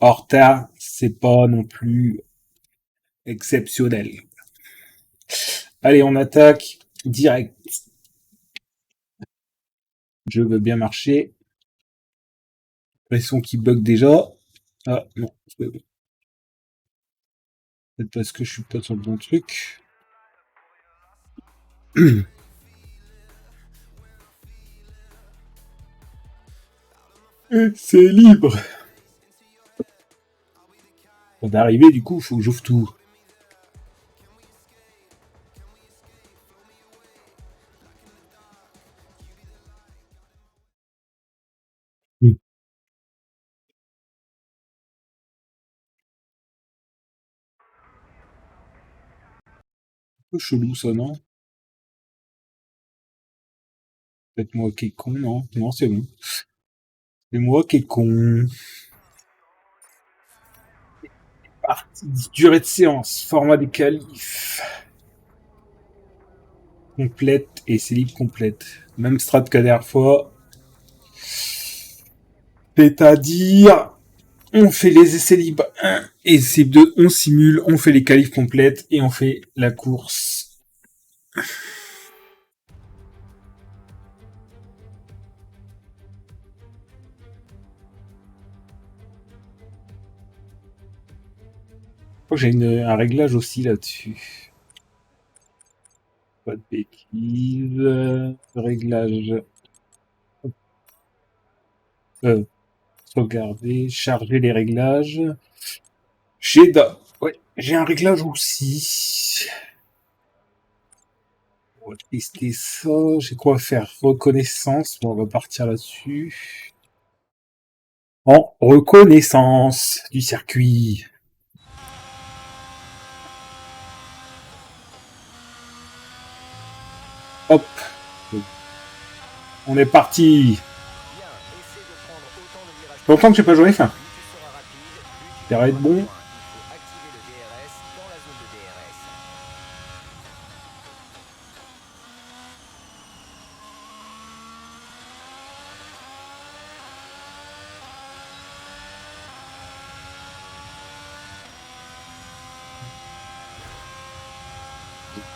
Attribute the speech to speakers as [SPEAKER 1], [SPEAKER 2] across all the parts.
[SPEAKER 1] Horta, c'est pas non plus exceptionnel. Allez, on attaque direct. Je veux bien marcher. L'impression qu'il bug déjà. Ah non, c'est peut-être parce que je suis pas sur le bon truc. Et c'est libre. On va arriver, du coup, faut que j'ouvre tout. Un peu chelou ça, non? Peut-être moi qui est con, non? Non, c'est bon. C'est moi qui est con. Partie, durée de séance, format des qualifs. Complète et célib complète. Même strat que la dernière fois. C'est-à-dire, on fait les essais libres 1 et essais 2, on simule, on fait les qualifs complètes et on fait la course. Je crois que j'ai un réglage aussi là-dessus. Pas de bêtises. Réglage. Euh, Sauvegarder, charger les réglages. Ouais, j'ai un réglage aussi. On va tester ça. J'ai quoi faire? Reconnaissance. Bon, on va partir là-dessus. En reconnaissance du circuit. Hop. On est parti. Longtemps que j'ai pas joué, fin. Ça va être bon.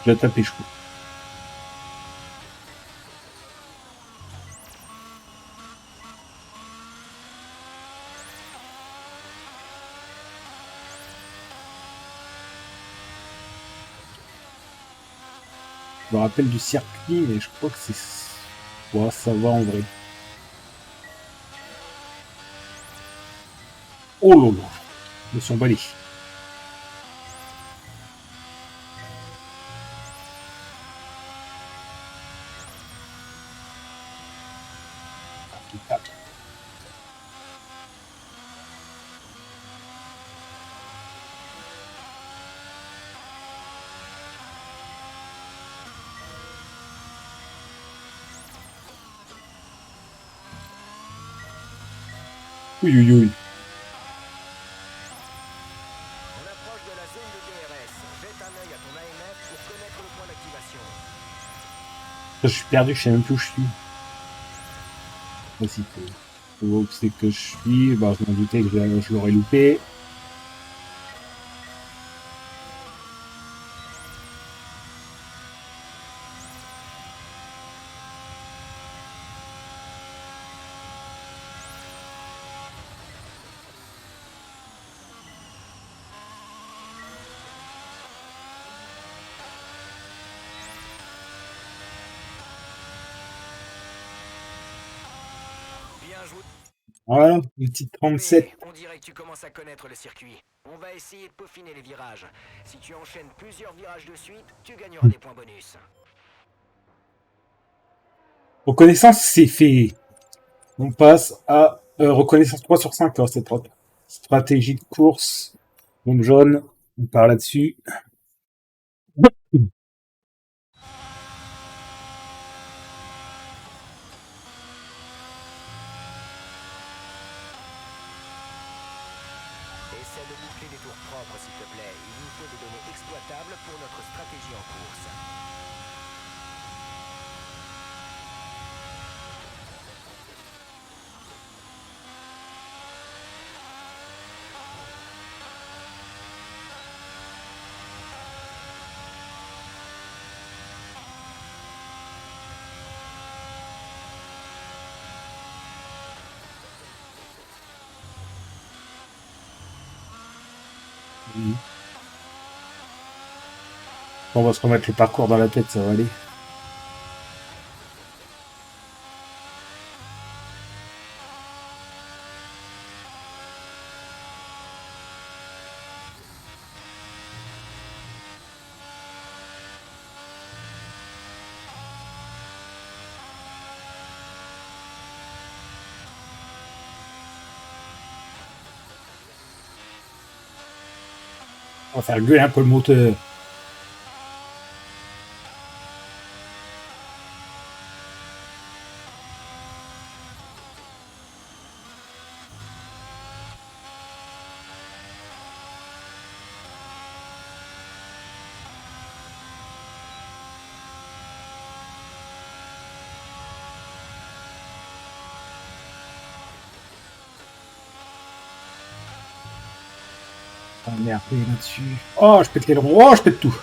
[SPEAKER 1] Je vais taper chaud. Je me rappelle du circuit, mais je crois que c'est... Ouais, ça va en vrai. Oh lolo. Ils sont emballés. Oui, oui, oui.
[SPEAKER 2] On approche de la zone de DRS. Jette un œil à ton AMF pour connaître le point d'activation.
[SPEAKER 1] Je suis perdu, je sais même plus où je suis. Voici où c'est que je suis. Bah, je m'en doutais que je l'aurais loupé.
[SPEAKER 2] Bien joué.
[SPEAKER 1] Voilà, une petite 37.
[SPEAKER 2] On dirait que tu commences à connaître le circuit. On va essayer de peaufiner les virages. Si tu enchaînes plusieurs virages de suite, tu gagneras des points bonus.
[SPEAKER 1] Reconnaissance, c'est fait. On passe à reconnaissance 3 sur 5. Alors, cette stratégie de course. Bombe jaune. On part là-dessus.
[SPEAKER 2] Essaie de boucler des tours propres, s'il te plaît. Il nous faut des données exploitables pour notre stratégie en course.
[SPEAKER 1] Mhm. On va se remettre le parcours dans la tête, ça va aller. On va faire gueuler un peu le moteur. Ah merde, il est là-dessus. Oh, je pète l'aileron. Oh, je pète tout.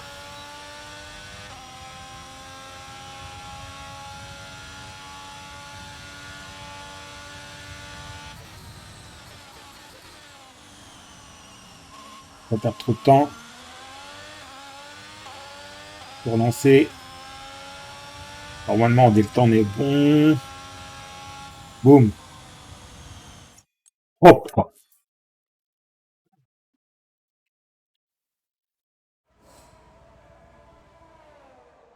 [SPEAKER 1] On va perdre trop de temps. Pour lancer. Normalement, dès le temps, on est bon. Boum. Hop.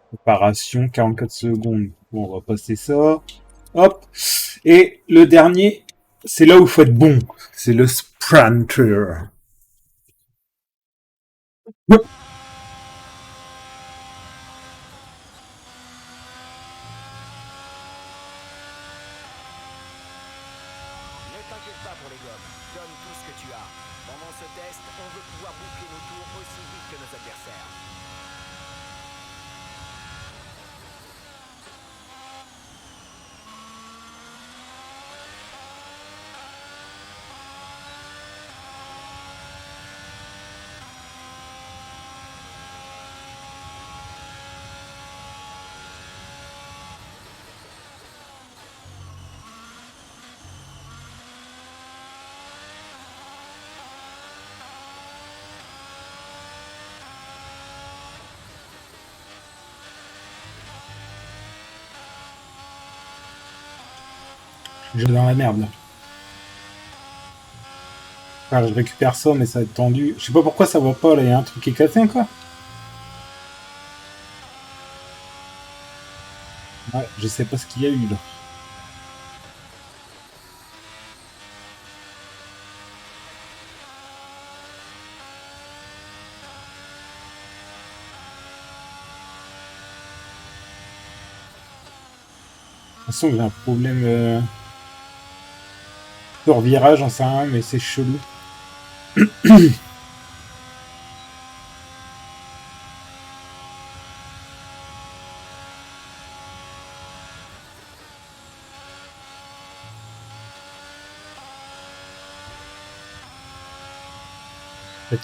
[SPEAKER 1] Préparation, 44 secondes. Bon, on va passer ça. Hop. Et le dernier, c'est là où il faut être bon. C'est le sprinter. Hop.
[SPEAKER 2] Ne t'inquiète pas pour les gommes, donne tout ce que tu as. Pendant ce test, on veut pouvoir boucler nos tours aussi vite que nos adversaires.
[SPEAKER 1] Je suis dans la merde là. Enfin, je récupère ça, mais ça va être tendu. Je sais pas pourquoi ça va pas là. Il y a un truc qui est cassé encore. Ouais, je sais pas ce qu'il y a eu là. De toute façon, j'ai un problème sur virage, j'en sais rien, mais c'est chelou. Peut-être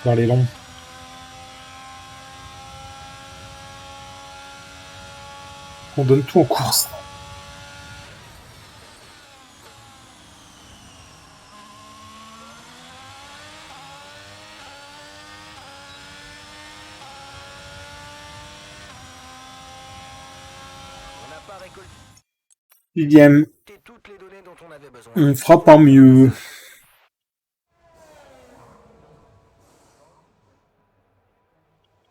[SPEAKER 1] faire les longs. On donne tout en course.
[SPEAKER 2] On n'a pas récolté
[SPEAKER 1] Sixième,
[SPEAKER 2] toutes les données dont on avait besoin.
[SPEAKER 1] on frappe en mieux.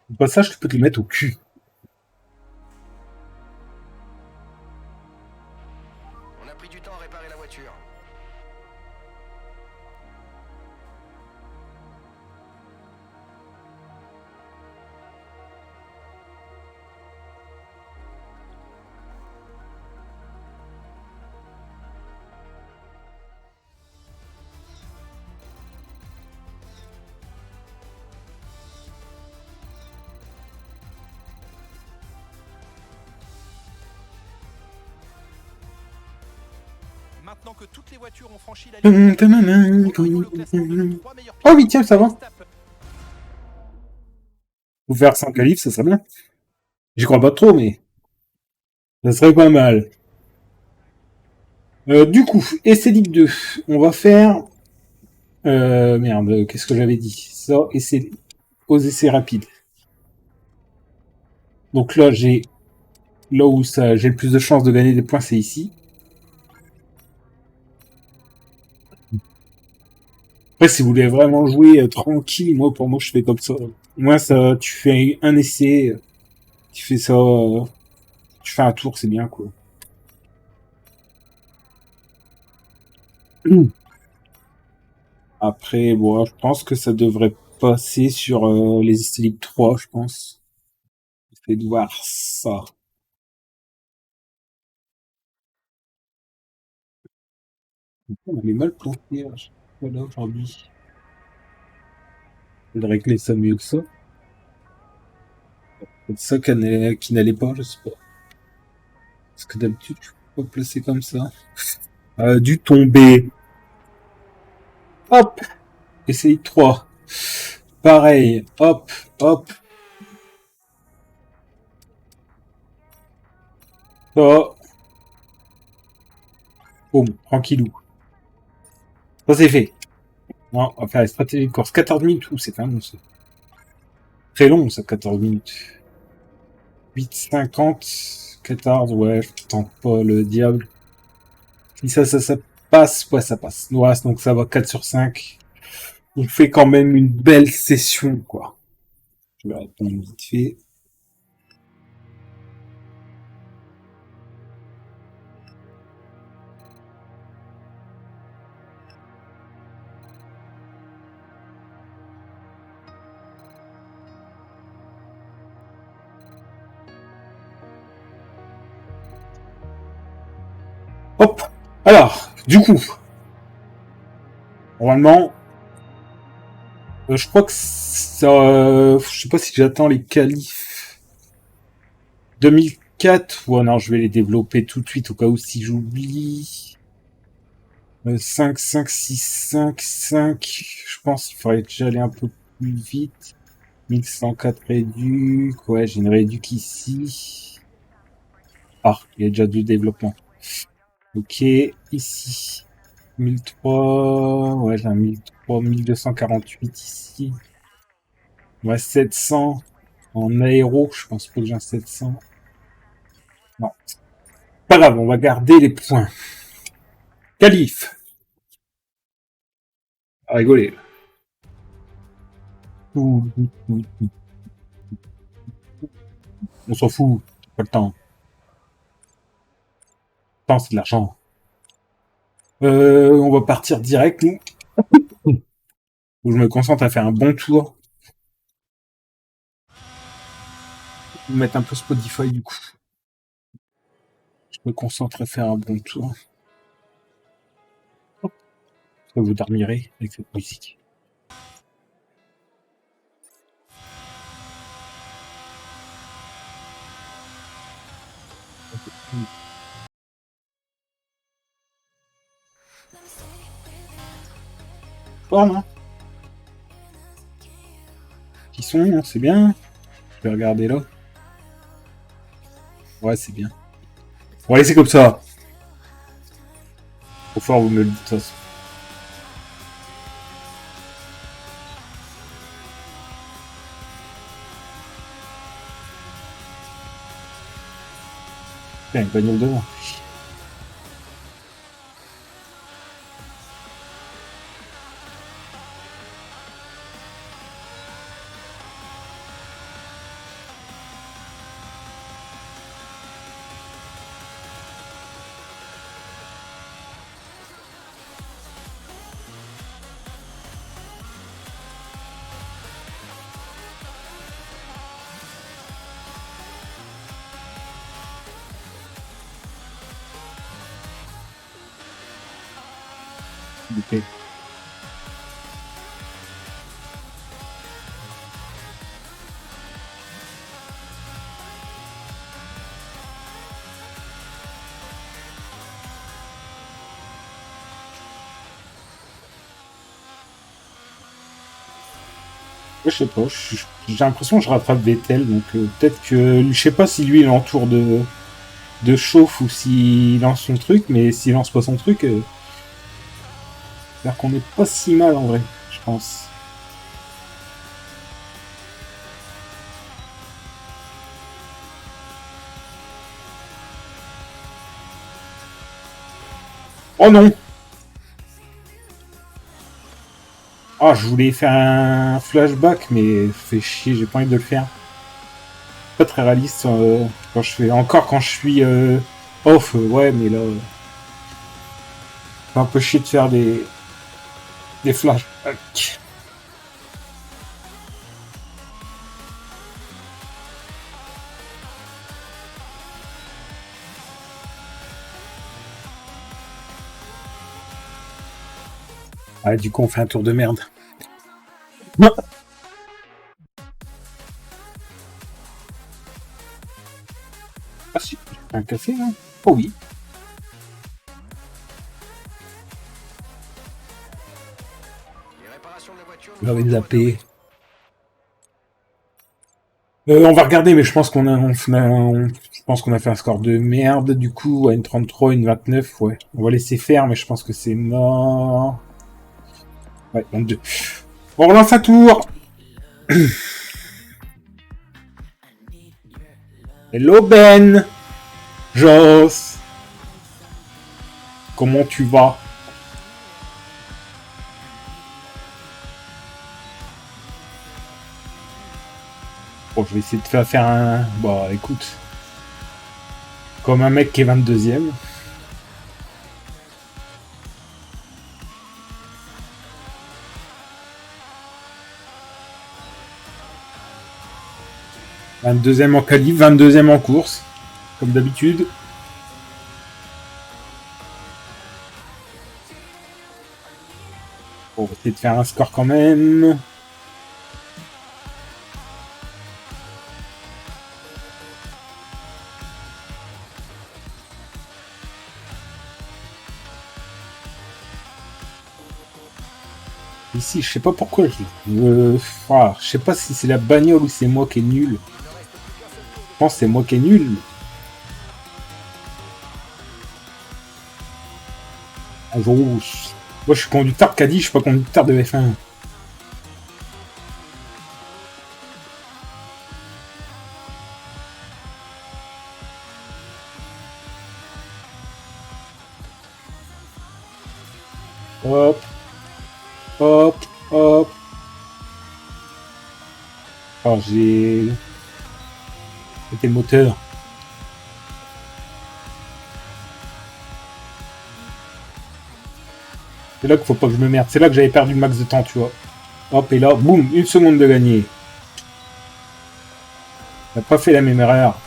[SPEAKER 1] Au passage, tu peux te le mettre au cul.
[SPEAKER 2] On a pris du temps à réparer la voiture.
[SPEAKER 3] Maintenant que toutes les voitures ont franchi la ligne d'arrivée, rejoignons le classement de nos 3 meilleurs
[SPEAKER 1] Oh,
[SPEAKER 3] pilotes.
[SPEAKER 1] 8ème, ça va.
[SPEAKER 3] Verstappen.
[SPEAKER 1] Vous faire 5 qualifs, ça serait bien. J'y crois pas trop, mais ça serait pas mal. Du coup, essai libre 2. On va faire Merde, qu'est-ce que j'avais dit? Ça, et c'est aux essais rapides. Donc là, là où j'ai le plus de chances de gagner des points, c'est ici. Après, si vous voulez vraiment jouer tranquille, pour moi, je fais comme ça. Moi, ça, tu fais un essai, tu fais ça, tu fais un tour, c'est bien, quoi. Après, bon, je pense que ça devrait passer sur les essais Ligue 3, je pense. Je vais de voir ça. On avait mal planté, voilà, aujourd'hui. Je vais régler ça mieux que ça. C'est ça qui n'allait pas, je sais pas. Parce que d'habitude, je peux pas placer comme ça. Du tomber. Hop! Essaye 3. Pareil. Hop, hop. Ça. Boum, tranquillou. Ça c'est fait. Non, on va faire la stratégie de course. 14 minutes, c'est quand même très long, ça, 14 minutes. 8,50. 14, ouais, je tente pas le diable. Si ça passe, ouais, ça passe. Ouais, donc ça va 4 sur 5. On fait quand même une belle session, quoi. Je vais répondre vite fait. Hop. Alors, du coup, normalement, je crois que ça, je sais pas si j'attends les qualifs 2004 ou non, je vais les développer tout de suite au cas où si j'oublie. 5, 5, 6, 5, 5. Je pense qu'il faudrait déjà aller un peu plus vite. 1104 réduc. Ouais, j'ai une réduc ici. Ah, il y a déjà du développement. Ok, ici. 1003. Ouais, j'ai un 1003, 1248 ici. Ouais, 700. En aéro, je pense pas que j'ai un 700. Non. Pas grave, on va garder les points. Qualif. À rigoler. On s'en fout. Pas le temps. Le temps, c'est de l'argent. On va partir direct, nous. Où je me concentre à faire un bon tour. Je vais mettre un peu Spotify, du coup. Je me concentre à faire un bon tour. Vous dormirez avec cette musique. Forme, hein. Qui sont, hein, c'est bien. Je vais regarder là. Ouais, c'est bien. On va laisser comme ça. Au fort, vous me le dites, ça. Tiens, une bagnole devant. Ok. Je sais pas, j'ai l'impression que je rattrape Vettel, donc peut-être que je sais pas si lui il est en tour de chauffe ou s'il lance son truc, mais s'il lance pas son truc, C'est-à-dire qu'on est pas si mal en vrai, je pense. Oh non! Ah, je voulais faire un flashback, mais fait chier, j'ai pas envie de le faire. Pas très réaliste quand je fais. Encore quand je suis off, ouais, mais là. C'est un peu chier de faire des flashbacks. Ah, du coup, on fait un tour de merde. Non. Ah si, j'ai un café là. Oh oui.
[SPEAKER 2] Les réparations de la voiture
[SPEAKER 1] On
[SPEAKER 2] nous
[SPEAKER 1] va
[SPEAKER 2] ont
[SPEAKER 1] zapper. On va regarder, mais je pense je pense qu'on a fait un score de merde. Du coup, à une 33, une 29, ouais. On va laisser faire, mais je pense que c'est mort. Ouais, 22. On relance un tour. Hello Ben. Joss. Comment tu vas? Bon, je vais essayer de faire un... Bon, écoute. Comme un mec qui est 22e. « 22e en qualif, 22e en course. Comme d'habitude. Bon, on va essayer de faire un score quand même. Ici, je sais pas pourquoi. Je sais pas si c'est la bagnole ou c'est moi qui est nul. Je pense que c'est moi qui est nul. Ah, moi, je suis conducteur de caddie, je suis pas conducteur de F1. Hop. Hop. Hop. Oh, j'ai... C'était le moteur. C'est là qu'il faut pas que je me merde. C'est là que j'avais perdu le max de temps, tu vois. Hop, et là, boum, 1 seconde de gagner. On n'a pas fait la même erreur.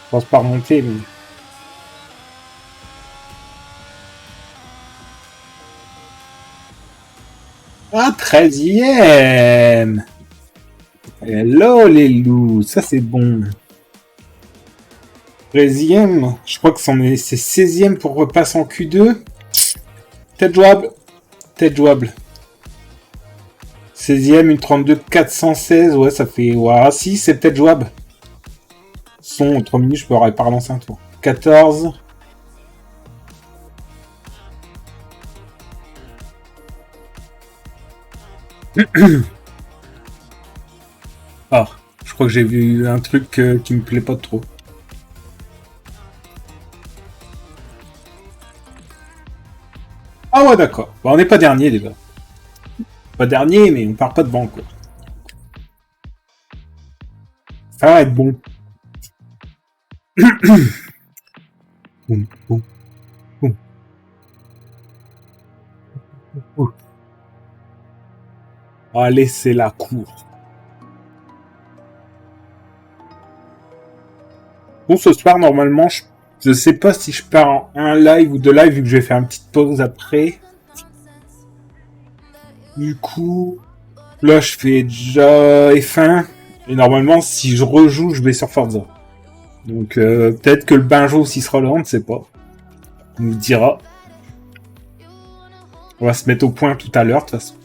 [SPEAKER 1] Je pense pas remonter, mais... Ah, 13e! Hello les loups, ça c'est bon. 13e, je crois que c'est 16e pour repasser en Q2. Peut-être jouable. Peut-être jouable. 16e, une 32 416, ouais, ça fait... Ouais, si, c'est peut-être jouable. Son, 3 minutes, je pourrais pas relancer un tour. 14. Ah, je crois que j'ai vu un truc qui me plaît pas trop. Ah ouais, d'accord. Bon, on n'est pas dernier déjà. Pas dernier, mais on part pas devant, quoi. Ça va être bon. Boum, boum, boum. Allez, c'est la cour. Bon, ce soir, normalement, je sais pas si je pars en un live ou deux lives, vu que je vais faire une petite pause après. Du coup, là, je fais déjà F1. Et normalement, si je rejoue, je vais sur Forza. Donc, peut-être que le Benjo aussi sera là, on ne sait pas. On nous dira. On va se mettre au point tout à l'heure, de toute façon.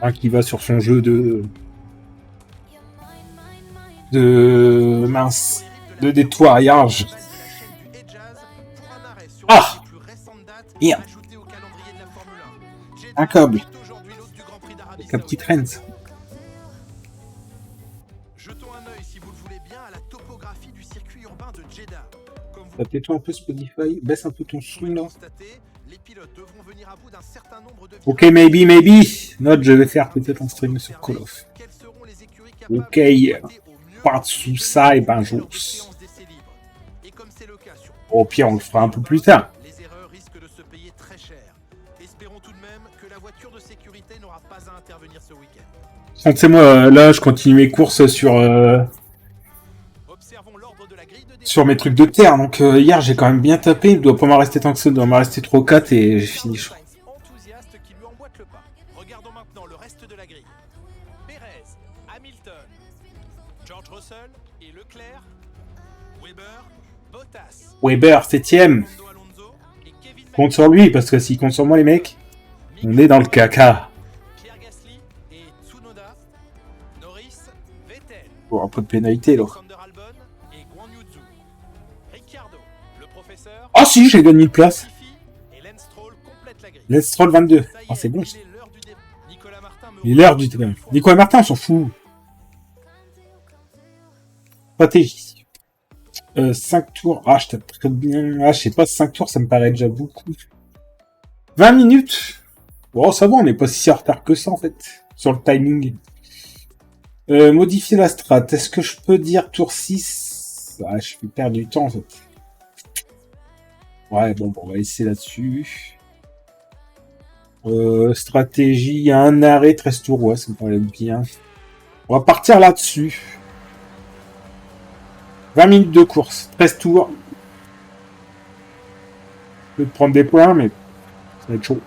[SPEAKER 1] Un qui va sur son jeu de mince, de nettoyage. Ah! Merde. Un câble. Avec un petit train.
[SPEAKER 3] Jetons un œil, si vous le voulez bien, à la topographie du circuit urbain de Jeddah. Comme vous
[SPEAKER 1] Tais-toi un peu Spotify, baisse un peu ton son
[SPEAKER 3] pouvez
[SPEAKER 1] là.
[SPEAKER 3] constater, les pilotes devront venir à bout d'un certain nombre de
[SPEAKER 1] Ok, maybe. Note, je vais faire peut-être un stream sur Call of.
[SPEAKER 3] Quelles seront les écuries capables
[SPEAKER 1] Ok,
[SPEAKER 3] d'exploiter au mieux
[SPEAKER 1] pas de sous ça et ben
[SPEAKER 3] lors
[SPEAKER 1] j'ose.
[SPEAKER 3] de séances d'essais libres. Et comme c'est le cas sur
[SPEAKER 1] Au pire, on le fera un peu plus tard.
[SPEAKER 3] les erreurs risquent de se payer très cher. Espérons tout de même que la voiture de sécurité n'aura pas à intervenir ce week-end.
[SPEAKER 1] Tu sais, moi, là, je continue mes courses sur
[SPEAKER 3] Observons l'ordre de la grille de
[SPEAKER 1] sur mes trucs de terre. Donc, hier, j'ai quand même bien tapé. Il doit pas m'en rester tant que ça. Il doit m'en rester 3 ou 4 et j'ai fini. Je crois.
[SPEAKER 3] enthousiaste qui lui emboîte le pas. Regardons maintenant le reste de la grille. Perez, Hamilton, George Russell et Leclerc, Weber, Bottas,
[SPEAKER 1] Weber, 7ème.
[SPEAKER 3] Fernando Alonso et Kevin
[SPEAKER 1] Compte sur lui, parce que s'il compte sur moi, les mecs, on est dans le caca.
[SPEAKER 3] Pierre Gasly et Tsunoda, Norris, Vettel,
[SPEAKER 1] Bon, un peu de pénalité, là.
[SPEAKER 3] Alexander Albon et Guan Yu Zhou, Ricciardo, le professeur,
[SPEAKER 1] Ah si, j'ai gagné une place.
[SPEAKER 3] Latifi et Lance Stroll complètent la grille.
[SPEAKER 1] Let's Stroll 22.
[SPEAKER 3] Ça y
[SPEAKER 1] Ah,
[SPEAKER 3] est,
[SPEAKER 1] c'est bon.
[SPEAKER 3] il est l'heure du départ. Nicolas Martin me
[SPEAKER 1] Il est l'heure du terrain. Nicolas Martin, on s'en fout. Stratégie. 5 tours. Ah, je tape très bien. Ah, je sais pas, 5 tours, ça me paraît déjà beaucoup. 20 minutes. Bon, ça va, on n'est pas si en retard que ça, en fait. Sur le timing. Modifier la strat. Est-ce que je peux dire tour 6? Ah, je vais perdre du temps, en fait. Ouais, bon, on va essayer là-dessus. Stratégie, un arrêt, 13 tours, ouais, ça me paraît bien. On va partir là-dessus. 20 minutes de course, 13 tours. Je vais te prendre des points, mais ça va être chaud.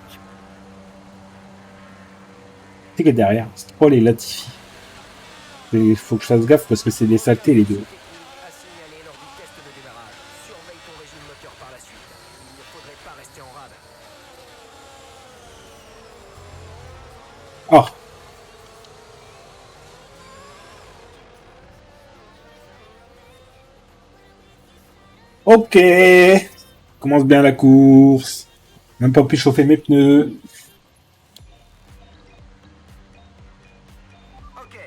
[SPEAKER 1] C'est que derrière, Stroll et Latifi. Il faut que je fasse gaffe parce que c'est des saletés les deux.
[SPEAKER 2] À signaler lors du test de démarrage. Surveille ton régime moteur par la suite. Il ne faudrait pas rester en rade.
[SPEAKER 1] Ah. Ok. Commence bien la course. Même pas pu chauffer mes pneus.
[SPEAKER 2] Ok.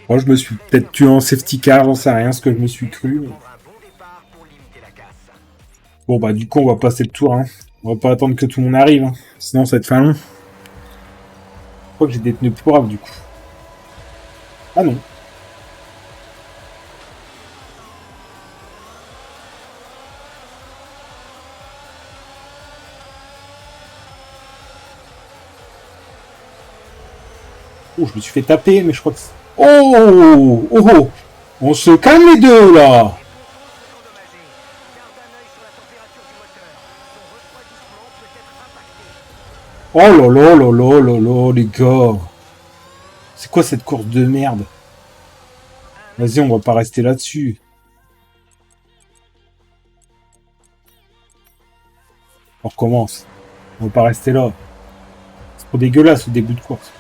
[SPEAKER 1] Moi, je me suis peut-être tué en safety car, j'en sais rien ce que je me suis cru. mais-
[SPEAKER 2] Prendre un bon départ pour limiter la casse.
[SPEAKER 1] Bon, bah, du coup, on va passer le tour, hein. On va pas attendre que tout le monde arrive, hein. Sinon, ça va être fin long. Je crois que j'ai des pneus pourrables, du coup. Ah non. Oh, je me suis fait taper, mais je crois que... Oh, oh, oh. On se calme les deux, là.
[SPEAKER 2] Endommagé. Garde un œil sur la température du moteur. Son refroidissement peut être impacté.
[SPEAKER 1] Oh là là là là là là, les gars. C'est quoi cette course de merde? Vas-y, on va pas rester là-dessus. On recommence. On va pas rester là. C'est trop dégueulasse au début de course.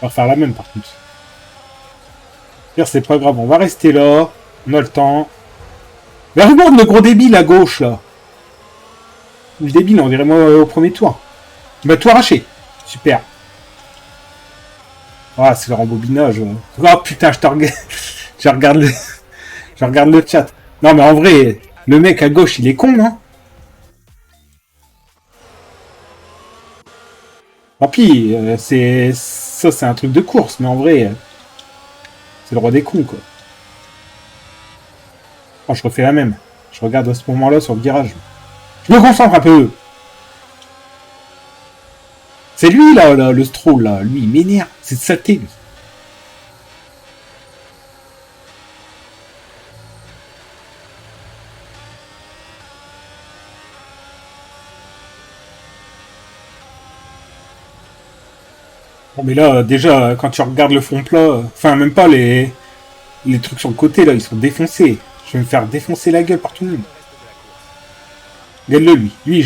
[SPEAKER 1] On va faire la même par contre. C'est pas grave, on va rester là. On a le temps. Mais regarde le gros débile à gauche là. Le débile, on dirait moi au premier tour. Il m'a tout arraché. Super. Ah, c'est le rembobinage. Oh putain, je te regarde. je regarde le. je regarde le chat. Non mais en vrai, le mec à gauche, il est con, non? Tant pis, ça c'est un truc de course, mais en vrai, c'est le roi des cons, quoi. Oh, je refais la même. Je regarde à ce moment-là sur le virage. Je me concentre un peu. C'est lui, là, le Stroll, là. Lui, il m'énerve. C'est de saleté, lui. Bon, mais là, déjà, quand tu regardes le fond plat, enfin, même pas les trucs sur le côté, là, ils sont défoncés. Je vais me faire défoncer la gueule par tout le monde.
[SPEAKER 2] Le reste de la course.
[SPEAKER 1] Regarde-le, lui. Lui, il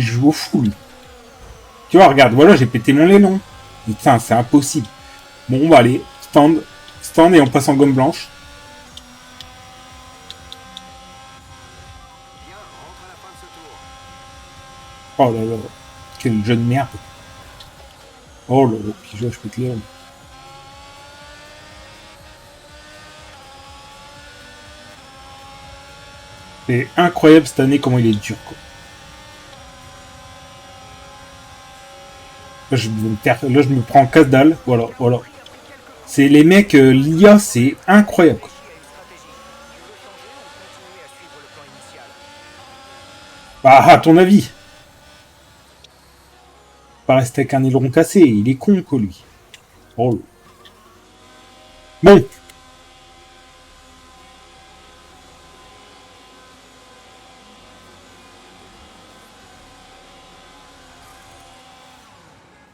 [SPEAKER 1] joue au fou, lui. Tu vois, regarde, voilà, j'ai pété mon élan. Putain, c'est impossible. Bon, on va aller. Stand et on passe en gomme blanche.
[SPEAKER 2] Bien, rentre à la fin de ce tour.
[SPEAKER 1] Oh là là. Quel jeu de merde. Oh là là, puis je pète l'élan. C'est incroyable cette année comment il est dur, quoi. Là, je me prends en casse-dalle. Voilà, voilà. C'est les mecs, l'IA, c'est incroyable, quoi.
[SPEAKER 2] Réfléchis à une stratégie. Tu veux changer ou continuer à suivre le plan initial?
[SPEAKER 1] Bah, à ton avis. Pas rester avec un aileron cassé. Il est con, quoi, lui. Oh là. Bon.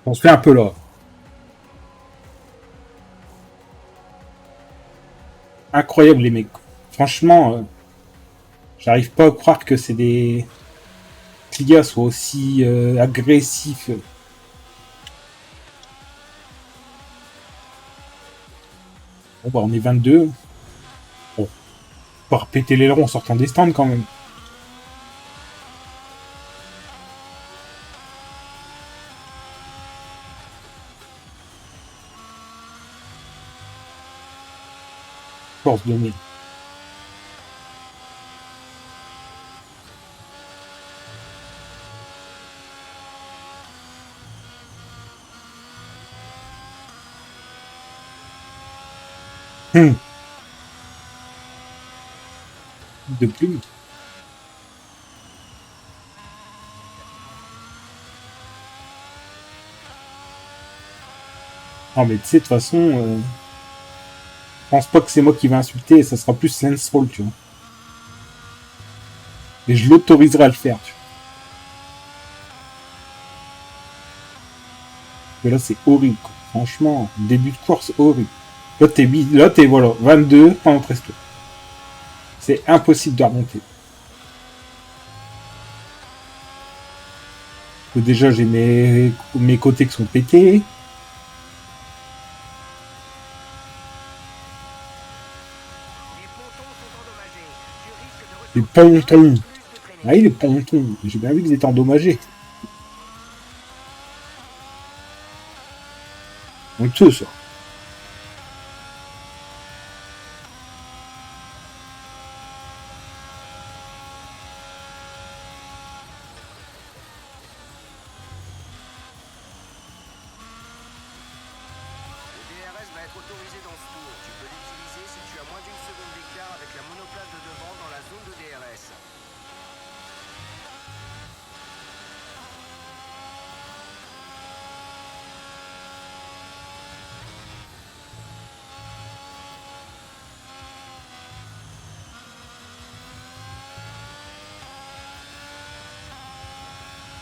[SPEAKER 1] On se fait un peu là. Incroyable, les mecs. Franchement, j'arrive pas à croire que c'est des... que l'IA soit aussi agressif. Bon, bah, on est 22. Bon. On va péter l'aileron en sortant des stands, quand même. Force de nez. De plume. Non, mais tu sais, de toute façon, je pense pas que c'est moi qui vais insulter, ça sera plus Lance Roll, tu vois. Et je l'autoriserai à le faire, tu vois. Mais là, c'est horrible, quoi. Franchement, début de course, horrible. Là, t'es, voilà, 22 pendant 13 tours. C'est impossible de remonter. Déjà, j'ai mes côtés qui sont pétés.
[SPEAKER 2] Les pontons sont endommagés. Tu risques de
[SPEAKER 1] Les
[SPEAKER 2] ressentir
[SPEAKER 1] pontons.
[SPEAKER 2] plus de traînées.
[SPEAKER 1] Ah, les pontons. J'ai bien vu qu'ils étaient endommagés. Honteux, ça.
[SPEAKER 2] Le DRS va être autorisé dans ce tour. Tu peux l'utiliser si tu as moins d'une seconde d'écart avec la monoplace de devant dans la zone de DRS.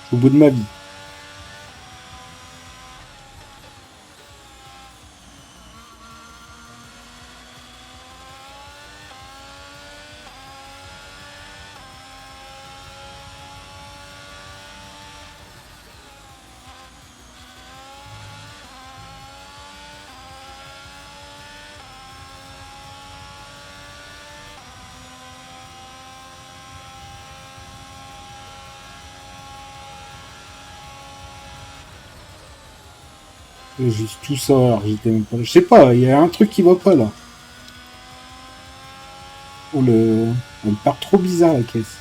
[SPEAKER 1] Je suis au bout de ma vie. Juste tout ça, alors j'étais même pas... Je sais pas, il y a un truc qui va pas, là. Oh, elle part trop bizarre, la caisse.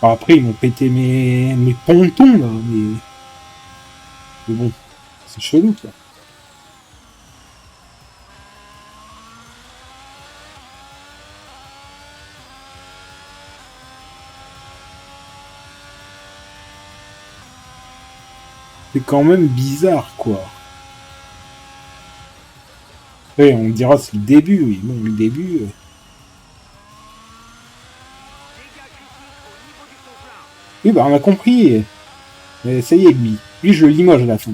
[SPEAKER 1] Alors, après, ils m'ont pété mes pontons, là, mais bon, c'est chelou, quoi. C'est quand même bizarre, quoi. Ouais, on dira c'est le début, oui. Bon, le début...
[SPEAKER 2] Dégâts critiques au niveau du fond plein.
[SPEAKER 1] Oui, bah, on a compris. Mais ça y est, lui. Lui, je le limoge à la fin.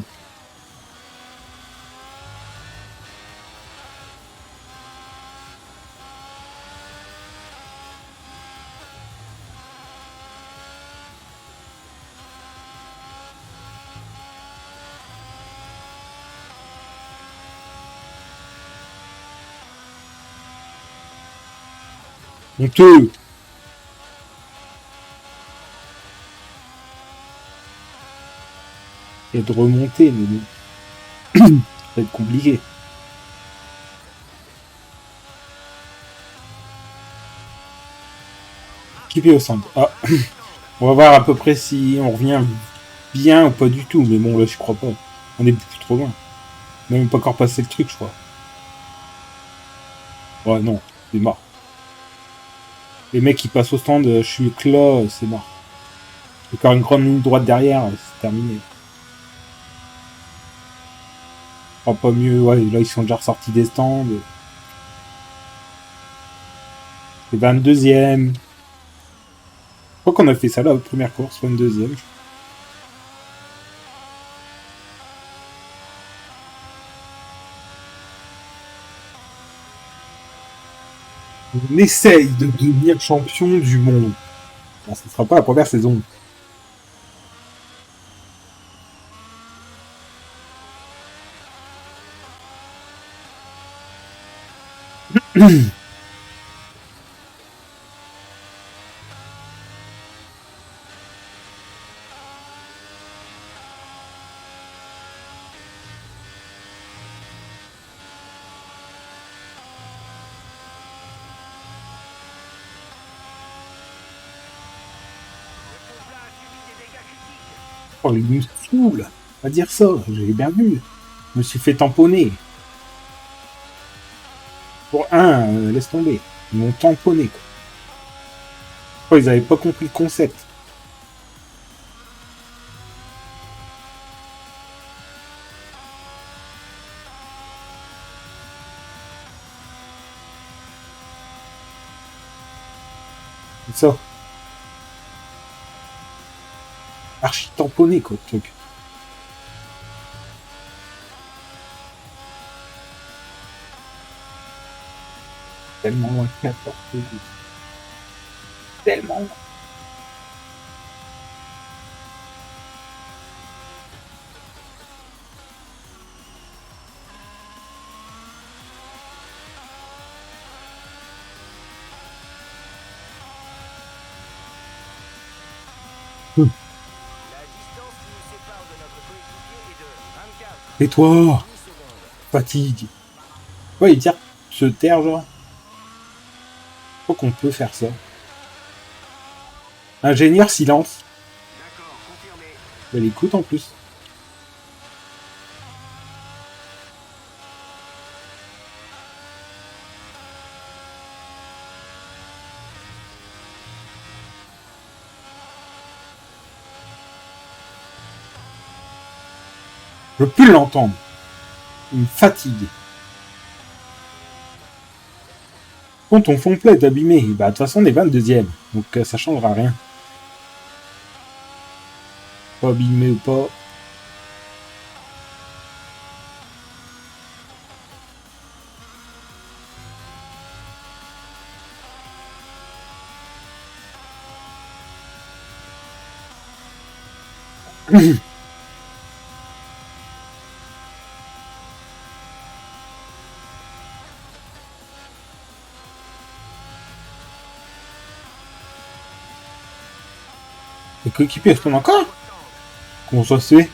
[SPEAKER 1] Honteux. Et de remonter, mais bon. Ça va être compliqué. Équipé au centre. Ah. On va voir à peu près si on revient bien ou pas du tout. Mais bon, là, je crois pas. On est beaucoup trop loin. On n'a même pas encore passé le truc, je crois. Ouais, non. C'est mort. Les mecs qui passent au stand, je suis là, c'est mort. Il y a encore une grande ligne droite derrière, c'est terminé. Oh, pas mieux, ouais, là ils sont déjà ressortis des stands. C'est 22e. Je crois qu'on a fait ça là, première course, 22e. On essaye de devenir champion du monde. Bon, ce ne sera pas la première saison. Oh, il me saoule. Pas dire ça, j'ai bien vu. Je me suis fait tamponner. Pour un, laisse tomber. Ils m'ont tamponné, quoi. Oh, ils avaient pas compris le concept. C'est ça. Archi tamponné, quoi, le truc. Tellement loin de 14. Tellement loin.
[SPEAKER 2] La distance qui nous sépare de notre coéquipier est de 24.
[SPEAKER 1] Et toi,
[SPEAKER 2] 10 secondes.
[SPEAKER 1] fatigue. Ouais, il tire se taire, genre. Je crois qu'on peut faire ça. Ingénieur, silence.
[SPEAKER 2] D'accord, confirmé.
[SPEAKER 1] Elle écoute en plus. Je peux plus l'entendre. Il me fatigue. Quand ton fond plat est abîmé, bah de toute façon on est 22e, donc ça changera rien. Pas abîmé ou pas. Les coéquipiers elles se tombent encore. Comment ça se fait?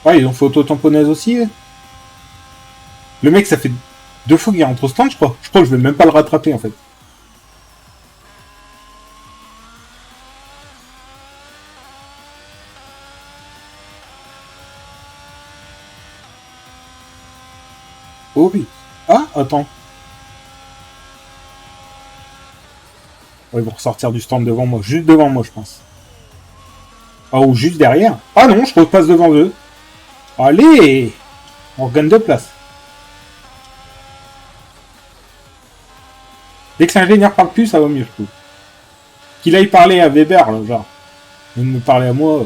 [SPEAKER 1] Ouais, ils ont fait auto-tamponnaise aussi. Le mec, ça fait 2 fois qu'il rentre au stand, je crois. Je crois que je vais même pas le rattraper, en fait. Oh oui. Ah, attends. Ouais, ils vont ressortir du stand devant moi. Juste devant moi, je pense. Ah, ou juste derrière. Ah non, je repasse devant eux. Allez! On regagne de place. Dès que l'ingénieur parle plus, ça va mieux, je trouve. Qu'il aille parler à Weber, là, genre. Il me parler à moi.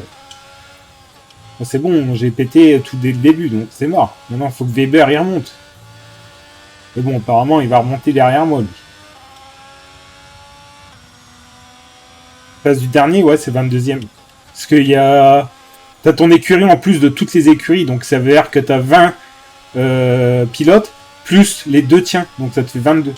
[SPEAKER 1] C'est bon, j'ai pété tout dès le début, donc c'est mort. Maintenant, il faut que Weber y remonte. Mais bon, apparemment, il va remonter derrière moi, lui. Place du dernier, ouais, c'est 22e. Parce qu'il y a... T'as ton écurie en plus de toutes les écuries, donc ça veut dire que t'as 20 pilotes, plus les 2 tiens, donc ça te fait 22.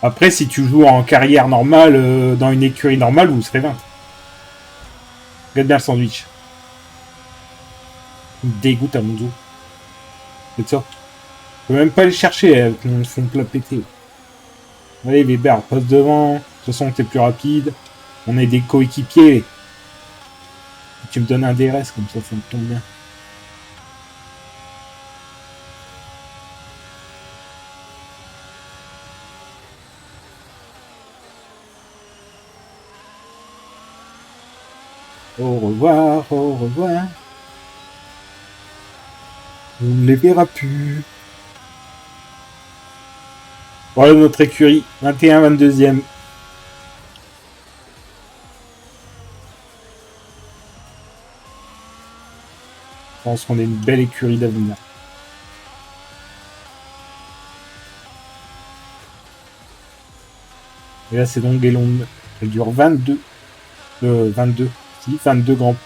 [SPEAKER 1] Après, si tu joues en carrière normale, dans une écurie normale, vous serez 20. Regarde bien le sandwich. Il me dégoûte à mon dos. C'est ça. Je peux même pas aller chercher avec mon fond plat pété. Allez, Weber, passe devant. De toute façon, t'es plus rapide. On est des coéquipiers. Tu me donnes un DRS, comme ça me tombe bien. Au revoir, au revoir. On ne les verra plus. Voilà notre écurie. 21, 22e. Je pense qu'on est une belle écurie d'avenir. Et là, c'est donc des longues. Elle dure 22. 22. Si, 22 grands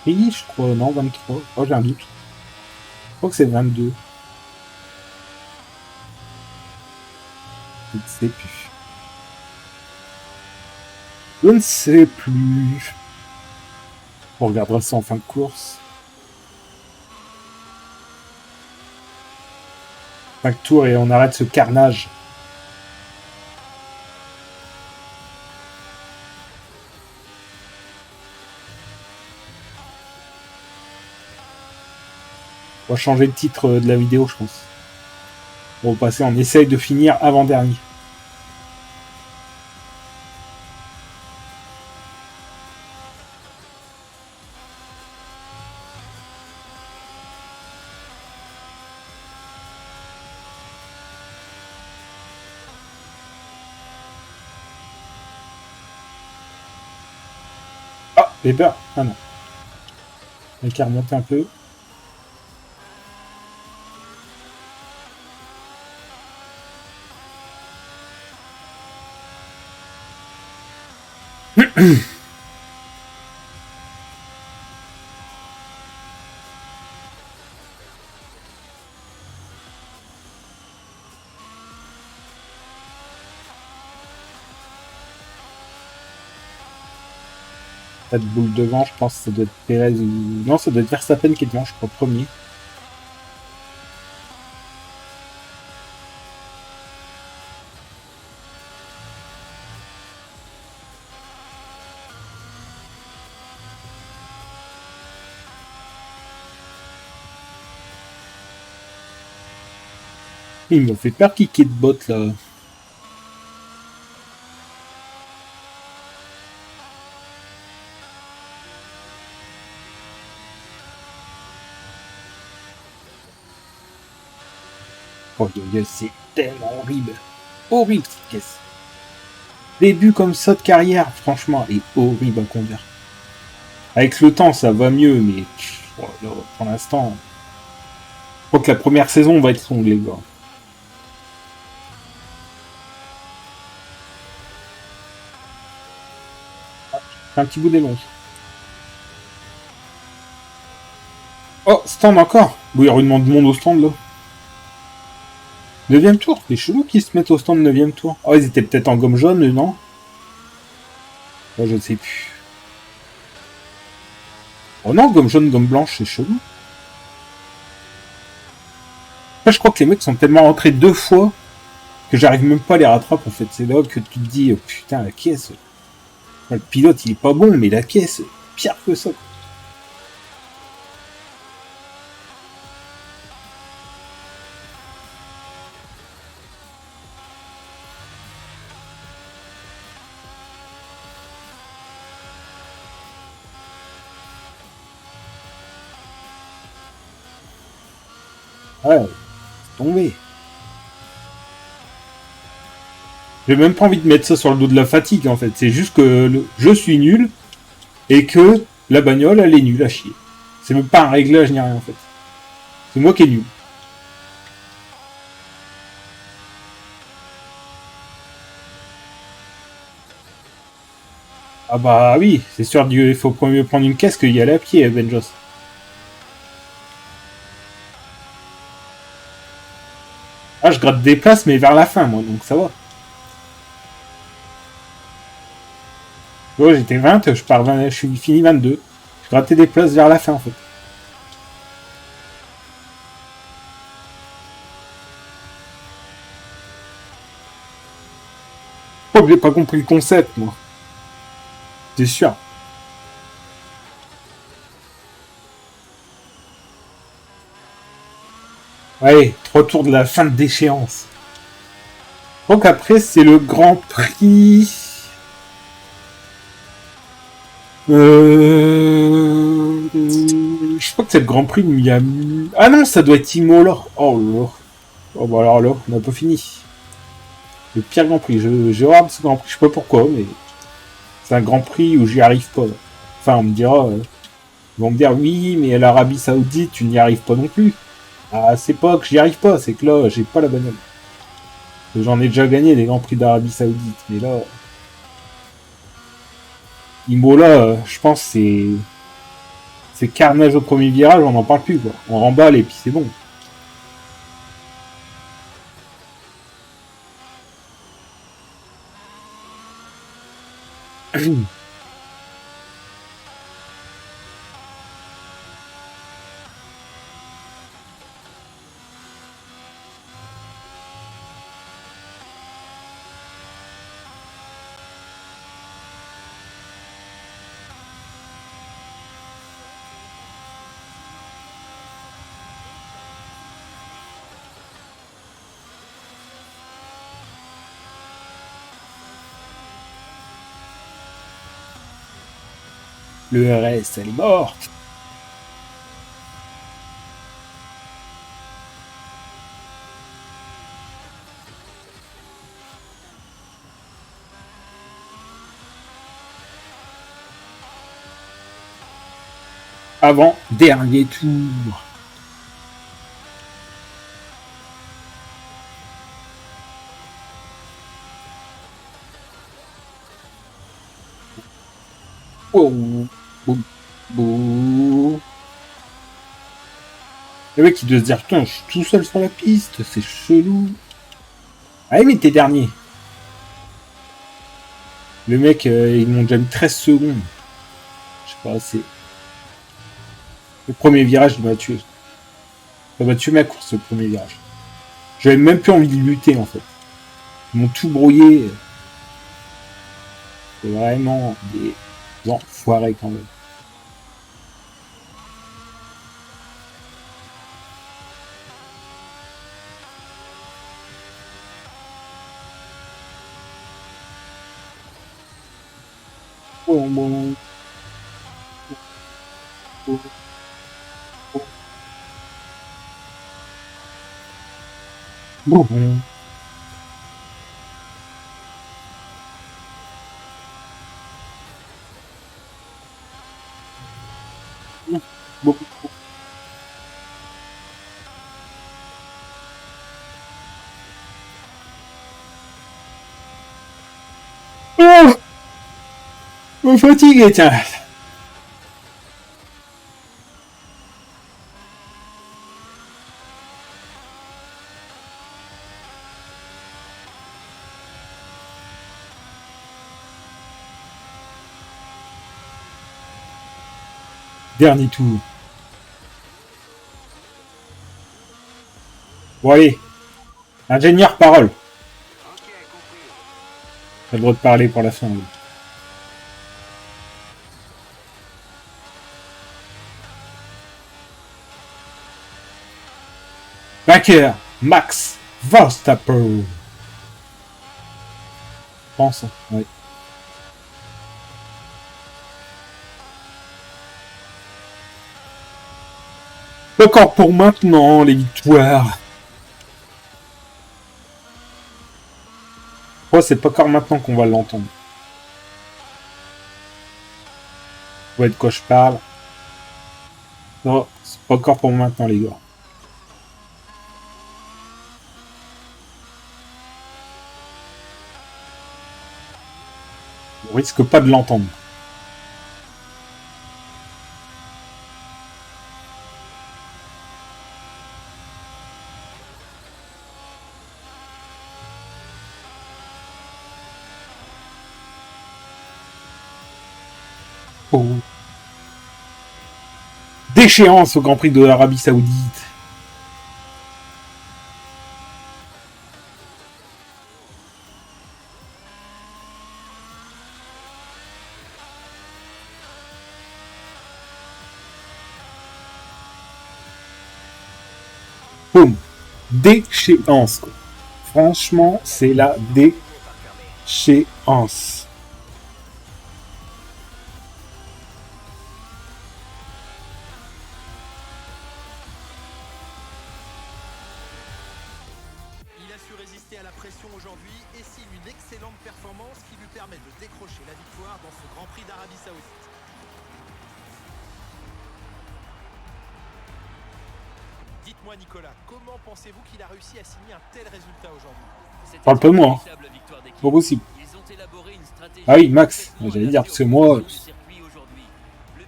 [SPEAKER 1] prix, je crois. Non, 23. Oh, j'ai un doute. Je crois que c'est 22. Je ne sais plus. Je ne sais plus. On regardera ça en fin de course. 5 tours et on arrête ce carnage. On va changer le titre de la vidéo, je pense. On va passer, on essaye de finir avant-dernier. Ah, Weber. Ah non. Il a qu'à remonter un peu. Cette boule devant, je pense que ça doit être Perez ou... Non, ça doit être Verstappen qui est devant, je crois, premier. Il m'a fait peur kicker de bot là. Oh c'est tellement horrible. Horrible cette caisse. Début comme ça de carrière, franchement, est horrible à conduire. Avec le temps, ça va mieux, mais pour l'instant, je crois que la première saison va être longue, les gars. Un petit bout d'élan. Oh, stand encore. Oui, il y aura une demande au stand là. 9ème tour. C'est chelou qu'ils se mettent au stand 9ème tour. Oh, ils étaient peut-être en gomme jaune, non? Oh, je ne sais plus. Oh non, gomme jaune, gomme blanche, c'est chelou. Après, je crois que les mecs sont tellement rentrés 2 fois que j'arrive même pas à les rattraper en fait. C'est là que tu te dis, oh, putain, la caisse. Le pilote, il est pas bon, mais la caisse, pire que ça. Ouais, c'est tombé. J'ai même pas envie de mettre ça sur le dos de la fatigue en fait. C'est juste que je suis nul et que la bagnole elle est nulle à chier. C'est même pas un réglage ni rien en fait. C'est moi qui est nul. Ah bah oui, c'est sûr, il faut mieux prendre une caisse qu'il y aller à pied, Benjos. Ah, je gratte des places, mais vers la fin, moi, donc ça va. vois, j'étais 20, je suis fini 22. Je grattais des places vers la fin, en fait. Oh, j'ai pas compris le concept, moi. C'est sûr. Ouais, 3 tours de la fin de déchéance. Donc après, c'est le Grand Prix. Je crois que c'est le Grand Prix de Miami. Ah non, ça doit être Imola. Oh là. Oh bah alors là, on n'a pas fini. Le pire Grand Prix. J'ai horreur de ce Grand Prix. Je sais pas pourquoi, mais c'est un Grand Prix où j'y arrive pas. Enfin, on me dira. Ils vont me dire oui, mais à l'Arabie Saoudite, tu n'y arrives pas non plus. Ah, c'est pas que j'y arrive pas, c'est que là, j'ai pas la bagnole. J'en ai déjà gagné des Grands Prix d'Arabie Saoudite, mais là. Imola, je pense c'est carnage au premier virage, on n'en parle plus quoi. On remballe et puis c'est bon. Le RS, elle est morte. Avant dernier tour. Oh, bou, bou. Le mec il doit se dire putain, je suis tout seul sur la piste, c'est chelou. Ah mais t'es dernier. Le mec, ils m'ont déjà mis 13 secondes. Je sais pas, c'est. Le premier virage, il m'a tué. Ça m'a tué ma course, le premier virage. J'avais même plus envie de lutter, en fait. Ils m'ont tout brouillé. C'est vraiment des enfoirés, quand même. Oh, bon. Oh, oh. Bon. Bon. Oh, je me fatigue, tiens. Dernier tour. Bon, allez. Ingénieur, parole. T'as le droit de parler pour la fin. Oui. Vainqueur, Max Verstappen. Je pense, oui. Encore pour maintenant, les victoires. Oh, c'est pas encore maintenant qu'on va l'entendre. Vous voyez de quoi je parle. Non, c'est pas encore pour maintenant, les gars. On risque pas de l'entendre. Oh. D'échéance au Grand Prix de l'Arabie Saoudite. Boum. Déchéance, quoi. Franchement, c'est la déchéance.
[SPEAKER 3] Il a su résister à la pression aujourd'hui et signe une excellente performance qui lui permet de décrocher la victoire dans ce Grand Prix d'Arabie Saoudite. Dites-moi Nicolas, comment pensez-vous qu'il a réussi à signer un tel résultat aujourd'hui?
[SPEAKER 1] Parle pas de moi. Pas possible. Ah oui, Max. J'allais dire, parce que moi...
[SPEAKER 4] Le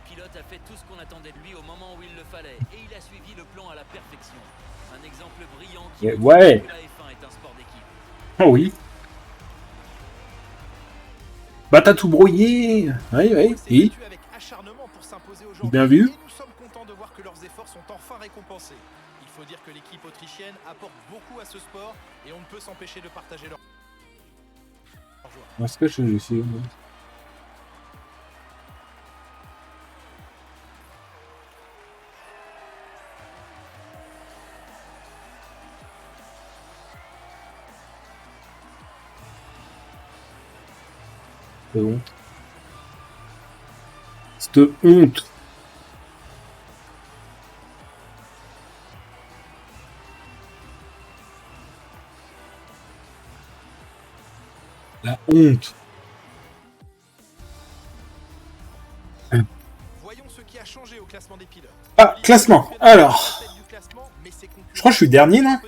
[SPEAKER 4] pilote a fait tout ce qu'on attendait de lui au moment où il le fallait et il a suivi le plan à la perfection. Un exemple brillant qui
[SPEAKER 1] Ouais.
[SPEAKER 4] que la F1 est un sport d'équipe.
[SPEAKER 1] Oh oui. Bah t'as tout brouillé. Oui, oui.
[SPEAKER 3] s'est
[SPEAKER 1] Et
[SPEAKER 3] battu avec acharnement pour s'imposer aujourd'hui.
[SPEAKER 1] bien vu.
[SPEAKER 3] Et nous sommes contents de voir que leurs efforts sont enfin récompensés. Il faut dire que l'équipe autrichienne apporte beaucoup à ce sport et on ne peut s'empêcher de partager leur joie.
[SPEAKER 1] Est-ce que je sais. C'est bon. Cette honte. La honte.
[SPEAKER 3] Voyons ce qui a changé au classement des pilotes.
[SPEAKER 1] Ah, classement. Alors. Je crois que je suis dernier, non?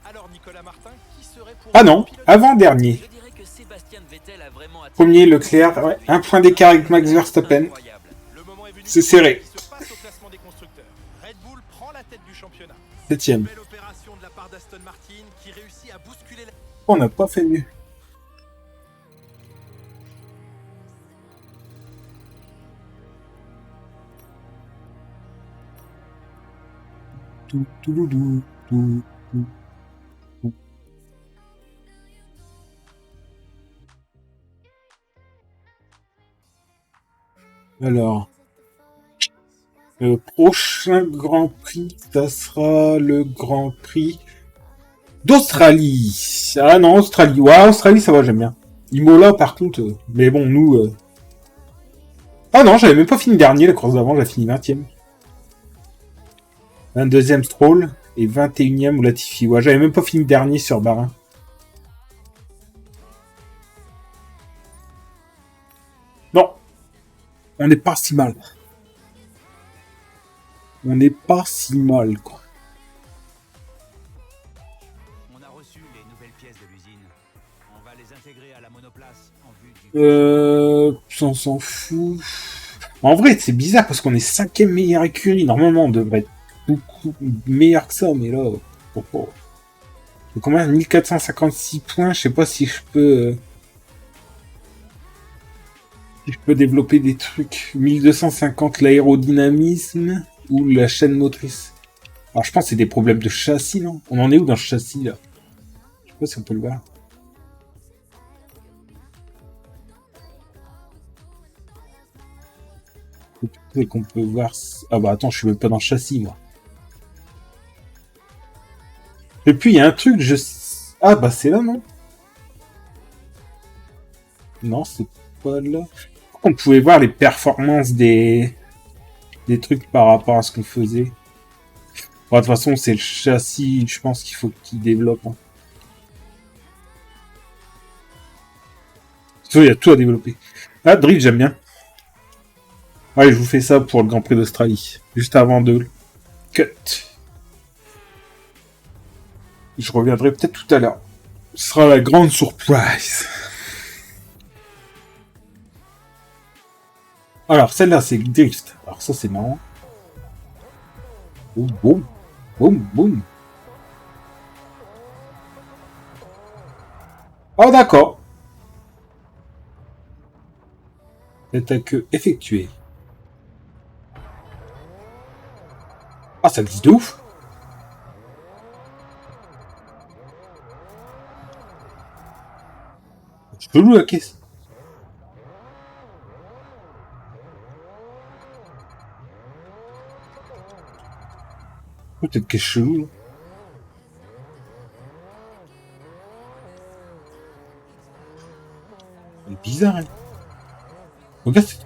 [SPEAKER 3] Alors Nicolas Martin, qui serait pour
[SPEAKER 1] Ah non, avant-dernier.
[SPEAKER 4] Je dirais que Sébastien Vettel a vraiment attiré
[SPEAKER 1] Premier, Leclerc. Ouais, un point d'écart avec Max Verstappen.
[SPEAKER 4] incroyable.
[SPEAKER 3] Le moment est venu
[SPEAKER 1] C'est
[SPEAKER 3] de
[SPEAKER 1] serré.
[SPEAKER 3] ce qui se passe au classement des constructeurs. Red Bull prend la tête du championnat.
[SPEAKER 1] 7ème.
[SPEAKER 3] Belle opération de la part d'Aston Martin qui réussit à bousculer la...
[SPEAKER 1] On n'a pas fait mieux. Tout, tout, tout, tout, tout, tout. Alors, le prochain Grand Prix, ça sera le Grand Prix d'Australie. Ah non, Australie. Ouais, Australie, ça va, j'aime bien. Imola, par contre, mais bon, nous... Ah non, j'avais même pas fini dernier, la course d'avant, j'ai fini 20ème. 22ème Stroll et 21ème Latifi. Ouais, j'avais même pas fini dernier sur Bahreïn. Non, on n'est pas si mal. On n'est pas si mal, quoi.
[SPEAKER 5] On a reçu les nouvelles pièces de l'usine. On va les intégrer à la monoplace en vue du...
[SPEAKER 1] On s'en fout. En vrai, c'est bizarre parce qu'on est 5ème meilleure écurie. Normalement, on devrait être beaucoup meilleur que ça, mais là... Oh. J'ai combien? 1456 points. Je sais pas si je peux... Si je peux développer des trucs. 1250 l'aérodynamisme ou la chaîne motrice. Alors je pense que c'est des problèmes de châssis, non? On en est où dans ce châssis là? Je sais pas si on peut le voir. C'est qu'on peut voir... Ah bah attends, je suis même pas dans le châssis moi. Et puis il y a un truc, je... Ah bah c'est là, non? Non, c'est pas là. On pouvait voir les performances des trucs par rapport à ce qu'on faisait. Bon, de toute façon, c'est le châssis, je pense qu'il faut qu'il développe. Hein. Il y a tout à développer. Ah, Drift, j'aime bien. Allez, je vous fais ça pour le Grand Prix d'Australie. Juste avant de cut. Je reviendrai peut-être tout à l'heure. Ce sera la grande surprise. Alors, celle-là, c'est Drift. Alors, ça, c'est marrant. Boum, boum. Boum, boum. Oh, d'accord. Attaque effectuée. Ah, ça glisse de ouf. C'est chelou la caisse. Peut-être qu'elle est chelou. Là. Elle est bizarre, hein. Regarde cette...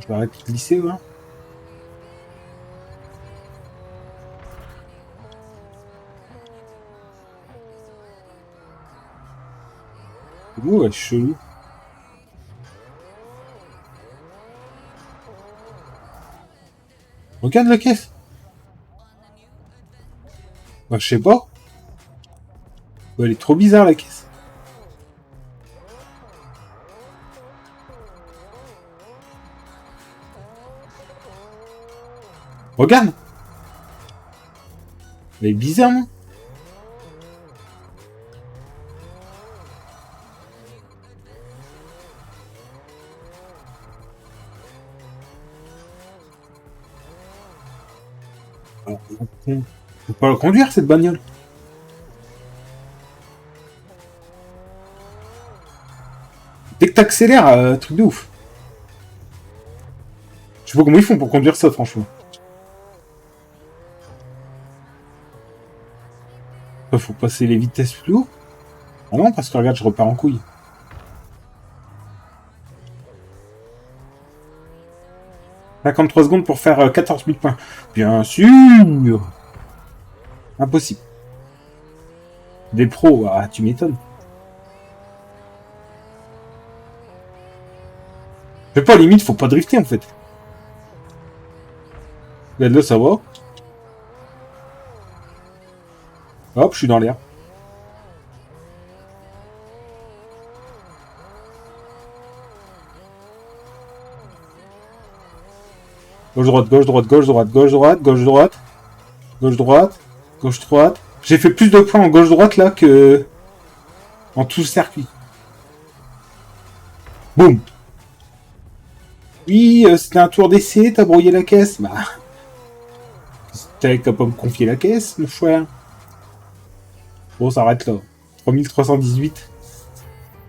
[SPEAKER 1] Je vais arrêter de glisser, ouais. Ouh, elle est chelou. Regarde la caisse. Bah, je sais pas. Bah, elle est trop bizarre, la caisse. Regarde. Elle est bizarre, non? Faut pas la conduire, cette bagnole. Dès que t'accélères, truc de ouf. Je sais pas comment ils font pour conduire ça, franchement. Faut passer les vitesses plus haut. Ah non, parce que regarde, je repars en couille. « 53 secondes pour faire 14 000 points. » Bien sûr. Impossible. Des pros, ah, tu m'étonnes. Je sais pas, limite, faut pas drifter, en fait. Regarde là, ça va. Hop, je suis dans l'air. Gauche droite, gauche droite, gauche droite, gauche droite, gauche droite, gauche droite, gauche droite. J'ai fait plus de points en gauche droite là que en tout circuit. Boum. Oui, c'était un tour d'essai, t'as brouillé la caisse. Bah, t'avais qu'à pas me confier la caisse, mon frère. Bon, ça arrête là. 3318.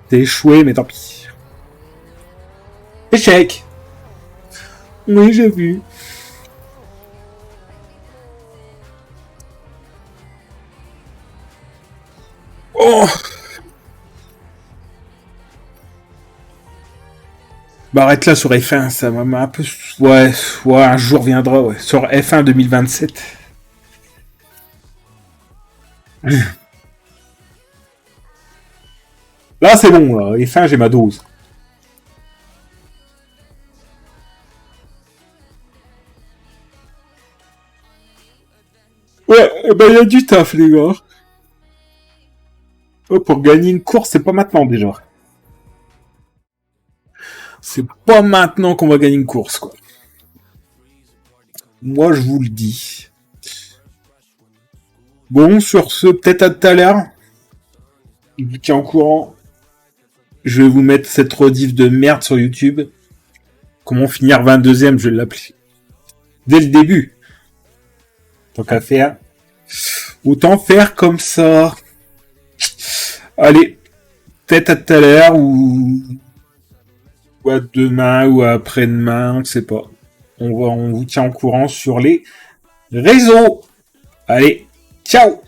[SPEAKER 1] T'es échoué, mais tant pis. Échec. Oui, j'ai vu. Oh! Bah arrête là sur F1, ça m'a un peu... Ouais, un jour viendra, ouais. Sur F1 2027. Là, c'est bon, là. F1, j'ai ma dose. Ouais, bah il y a du taf, les gars. Oh, pour gagner une course, c'est pas maintenant, déjà. C'est pas maintenant qu'on va gagner une course, quoi. Moi, je vous le dis. Bon, sur ce, peut-être à tout à l'heure. Je vous tiens au courant. Je vais vous mettre cette rediff de merde sur YouTube. Comment finir 22ème, je vais l'appeler. Dès le début. Tant qu'à faire. Autant faire comme ça. Allez. Peut-être à tout à l'heure ou à demain ou à après-demain, on ne sait pas. On vous tient au courant sur les réseaux. Allez, ciao!